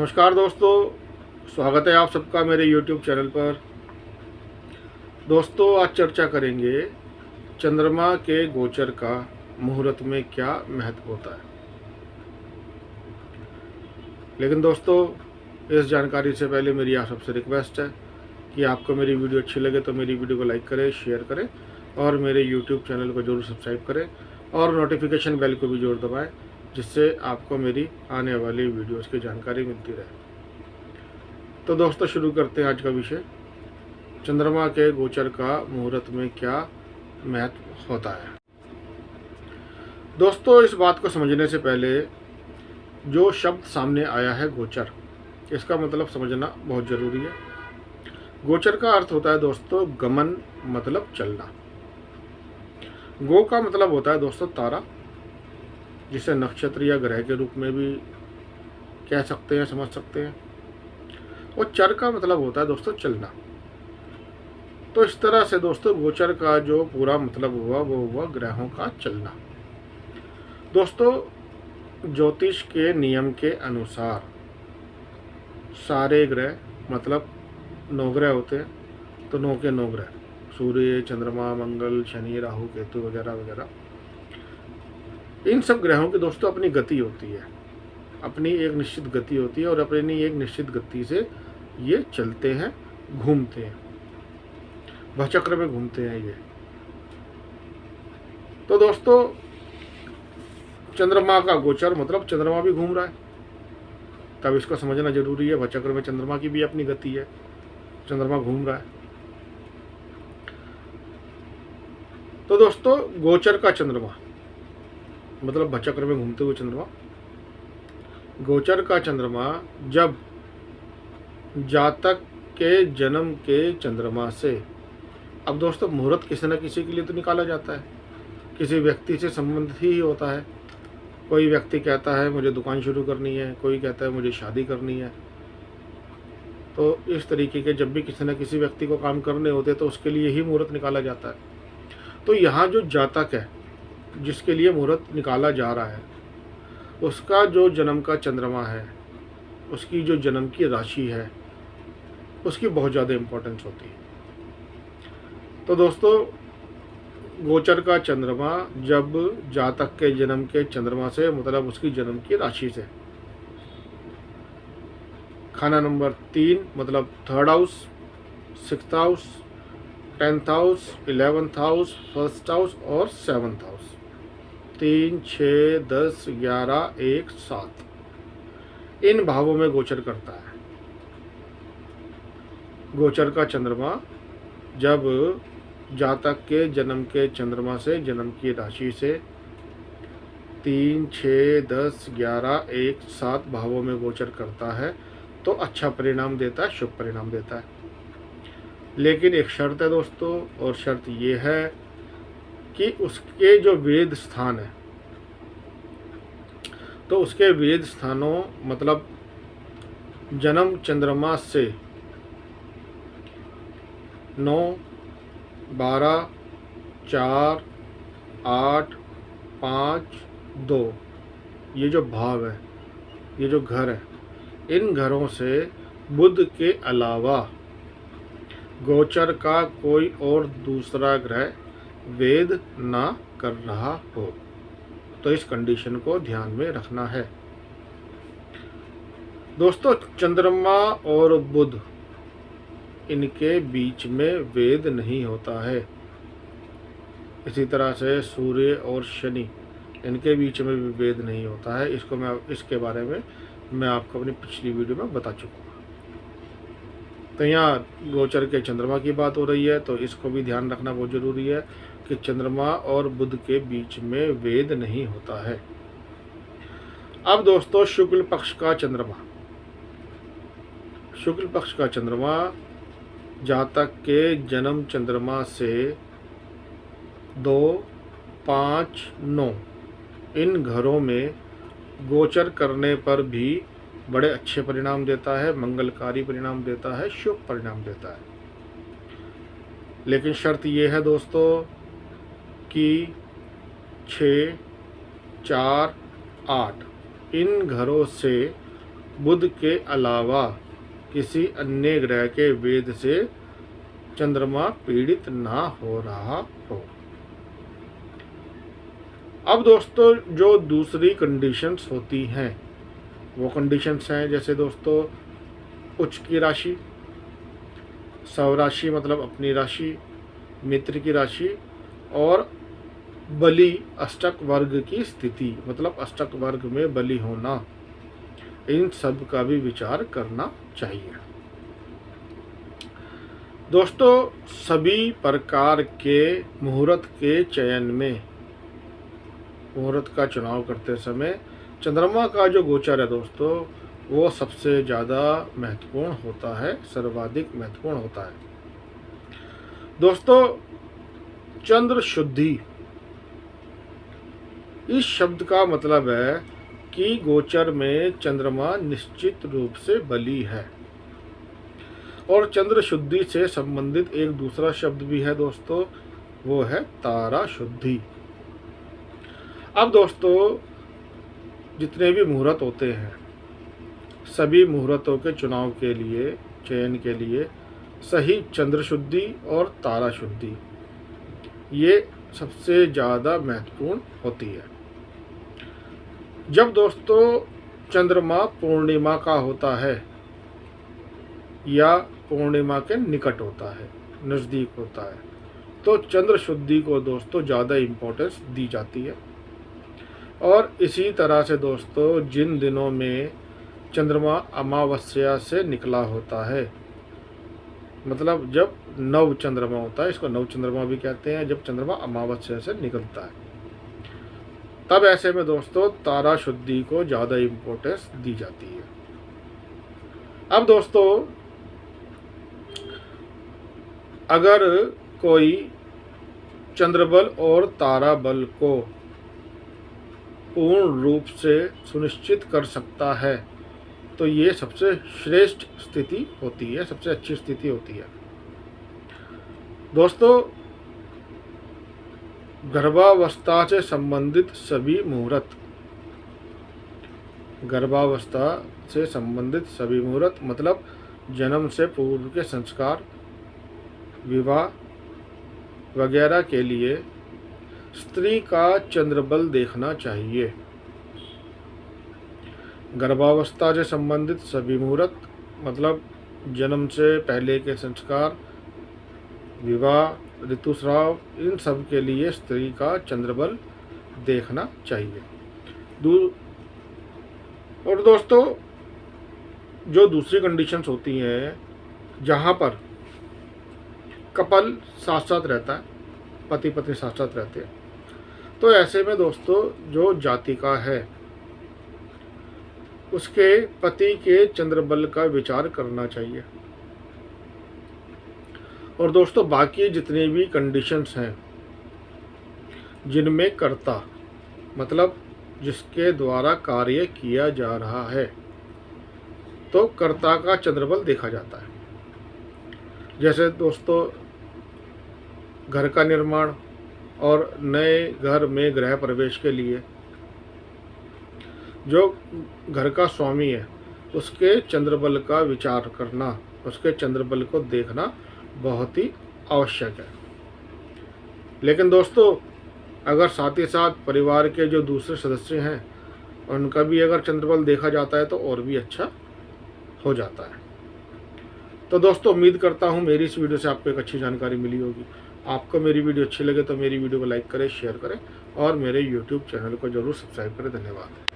नमस्कार दोस्तों, स्वागत है आप सबका मेरे YouTube चैनल पर। दोस्तों, आज चर्चा करेंगे चंद्रमा के गोचर का मुहूर्त में क्या महत्व होता है। लेकिन दोस्तों, इस जानकारी से पहले मेरी आप सबसे रिक्वेस्ट है कि आपको मेरी वीडियो अच्छी लगे तो मेरी वीडियो को लाइक करें, शेयर करें और मेरे YouTube चैनल को जरूर सब्सक्राइब करें और नोटिफिकेशन बेल को भी जरूर दबाएं, जिससे आपको मेरी आने वाली वीडियोस की जानकारी मिलती रहे। तो दोस्तों, शुरू करते हैं आज का विषय, चंद्रमा के गोचर का मुहूर्त में क्या महत्व होता है। दोस्तों, इस बात को समझने से पहले जो शब्द सामने आया है गोचर, इसका मतलब समझना बहुत ज़रूरी है। गोचर का अर्थ होता है दोस्तों गमन, मतलब चलना। गो का मतलब होता है दोस्तों तारा, जिसे नक्षत्र या ग्रह के रूप में भी कह सकते हैं, समझ सकते हैं। और चर का मतलब होता है दोस्तों चलना। तो इस तरह से दोस्तों गोचर का जो पूरा मतलब हुआ वो हुआ ग्रहों का चलना। दोस्तों, ज्योतिष के नियम के अनुसार सारे ग्रह, मतलब 9 ग्रह होते हैं, तो 9 के 9 ग्रह, सूर्य, चंद्रमा, मंगल, शनि, राहु, केतु वगैरह वगैरह, इन सब ग्रहों की दोस्तों अपनी गति होती है, अपनी एक निश्चित गति होती है और अपनी एक निश्चित गति से ये चलते हैं, घूमते हैं, भचक्र में घूमते हैं ये। तो दोस्तों, चंद्रमा का गोचर मतलब चंद्रमा भी घूम रहा है, तब इसको समझना जरूरी है। भचक्र में चंद्रमा की भी अपनी गति है, चंद्रमा घूम रहा है। तो दोस्तों, गोचर का चंद्रमा मतलब भचक्र में घूमते हुए चंद्रमा। गोचर का चंद्रमा जब जातक के जन्म के चंद्रमा से, अब दोस्तों मुहूर्त किसी न किसी के लिए तो निकाला जाता है, किसी व्यक्ति से संबंधित ही होता है। कोई व्यक्ति कहता है मुझे दुकान शुरू करनी है, कोई कहता है मुझे शादी करनी है। तो इस तरीके के जब भी किसी न किसी व्यक्ति को काम करने होते तो उसके लिए ही मुहूर्त निकाला जाता है। तो यहाँ जो जातक है, जिसके लिए मुहूर्त निकाला जा रहा है, उसका जो जन्म का चंद्रमा है, उसकी जो जन्म की राशि है, उसकी बहुत ज़्यादा इम्पोर्टेंस होती है। तो दोस्तों, गोचर का चंद्रमा जब जातक के जन्म के चंद्रमा से, मतलब उसकी जन्म की राशि से, खाना नंबर 3 मतलब 3rd house, 6th house, 10th house, 11th house, 1st house और 7th हाउस, 3, 6, 10, 11, 1, 7, इन भावों में गोचर करता है। गोचर का चंद्रमा जब जातक के जन्म के चंद्रमा से, जन्म की राशि से 3, 6, 10, 11, 1, 7 भावों में गोचर करता है तो अच्छा परिणाम देता है, शुभ परिणाम देता है। लेकिन एक शर्त है दोस्तों, और शर्त ये है कि उसके जो वेद स्थान है, तो उसके वेद स्थानों मतलब जन्म चंद्रमा से 9, 12, 4, 8, 5, 2, ये जो भाव है, ये जो घर है, इन घरों से बुध के अलावा गोचर का कोई और दूसरा ग्रह वेद ना कर रहा हो, तो इस कंडीशन को ध्यान में रखना है। दोस्तों, चंद्रमा और बुध, इनके बीच में वेद नहीं होता है। इसी तरह से सूर्य और शनि, इनके बीच में भी वेद नहीं होता है। इसके बारे में मैं आपको अपनी पिछली वीडियो में बता चुका हूँ। तो यहाँ गोचर के चंद्रमा की बात हो रही है, तो इसको भी ध्यान रखना बहुत ज़रूरी है कि चंद्रमा और बुध के बीच में वेद नहीं होता है। अब दोस्तों, शुक्ल पक्ष का चंद्रमा, शुक्ल पक्ष का चंद्रमा जातक के जन्म चंद्रमा से 2, 5, 9, इन घरों में गोचर करने पर भी बड़े अच्छे परिणाम देता है, मंगलकारी परिणाम देता है, शुभ परिणाम देता है। लेकिन शर्त ये है दोस्तों कि 6, 4, 8 इन घरों से बुध के अलावा किसी अन्य ग्रह के वेद से चंद्रमा पीड़ित ना हो रहा हो। अब दोस्तों जो दूसरी कंडीशंस होती हैं वो कंडीशंस हैं, जैसे दोस्तों उच्च की राशि, स्वराशि मतलब अपनी राशि, मित्र की राशि और बली अष्टक वर्ग की स्थिति मतलब अष्टक वर्ग में बली होना, इन सब का भी विचार करना चाहिए। दोस्तों सभी प्रकार के मुहूर्त के चयन में, मुहूर्त का चुनाव करते समय चंद्रमा का जो गोचर है दोस्तों वो सबसे ज़्यादा महत्वपूर्ण होता है, सर्वाधिक महत्वपूर्ण होता है। दोस्तों चंद्र शुद्धि, इस शब्द का मतलब है कि गोचर में चंद्रमा निश्चित रूप से बली है। और चंद्र शुद्धि से संबंधित एक दूसरा शब्द भी है दोस्तों, वो है तारा शुद्धि। अब दोस्तों जितने भी मुहूर्त होते हैं, सभी मुहूर्तों के चुनाव के लिए, चयन के लिए सही चंद्र शुद्धि और तारा शुद्धि ये सबसे ज़्यादा महत्वपूर्ण होती है। जब दोस्तों चंद्रमा पूर्णिमा का होता है या पूर्णिमा के निकट होता है, नज़दीक होता है, तो चंद्र शुद्धि को दोस्तों ज़्यादा इम्पोर्टेंस दी जाती है। और इसी तरह से दोस्तों जिन दिनों में चंद्रमा अमावस्या से निकला होता है, मतलब जब नव चंद्रमा होता है, इसको नव चंद्रमा भी कहते हैं, जब चंद्रमा अमावस्या से निकलता है, तब ऐसे में दोस्तों तारा शुद्धि को ज़्यादा इम्पोर्टेंस दी जाती है। अब दोस्तों अगर कोई चंद्रबल और तारा बल को पूर्ण रूप से सुनिश्चित कर सकता है तो ये सबसे श्रेष्ठ स्थिति होती है, सबसे अच्छी स्थिति होती है। दोस्तों गर्भावस्था से संबंधित सभी मुहूर्त, गर्भावस्था से संबंधित सभी मुहूर्त मतलब जन्म से पूर्व के संस्कार, विवाह वगैरह के लिए स्त्री का चंद्रबल देखना चाहिए। गर्भावस्था से संबंधित सभी मुहूर्त मतलब जन्म से पहले के संस्कार, विवाह, ऋतुस्राव, इन सब के लिए स्त्री का चंद्रबल देखना चाहिए। और दोस्तों जो दूसरी कंडीशंस होती हैं जहाँ पर कपल साथ साथ रहता है, पति पत्नी साथ साथ रहते हैं, तो ऐसे में दोस्तों जो जातिका है उसके पति के चंद्रबल का विचार करना चाहिए। और दोस्तों बाकी जितनी भी कंडीशंस हैं जिनमें कर्ता मतलब जिसके द्वारा कार्य किया जा रहा है, तो कर्ता का चंद्रबल देखा जाता है। जैसे दोस्तों घर का निर्माण और नए घर में गृह प्रवेश के लिए जो घर का स्वामी है उसके चंद्रबल का विचार करना, उसके चंद्रबल को देखना बहुत ही आवश्यक है। लेकिन दोस्तों अगर साथ ही साथ परिवार के जो दूसरे सदस्य हैं उनका भी अगर चंद्रबल देखा जाता है तो और भी अच्छा हो जाता है। तो दोस्तों उम्मीद करता हूँ मेरी इस वीडियो से आपको एक अच्छी जानकारी मिली होगी। आपको मेरी वीडियो अच्छी लगे तो मेरी वीडियो को लाइक करें, शेयर करें और मेरे YouTube चैनल को जरूर सब्सक्राइब करें। धन्यवाद।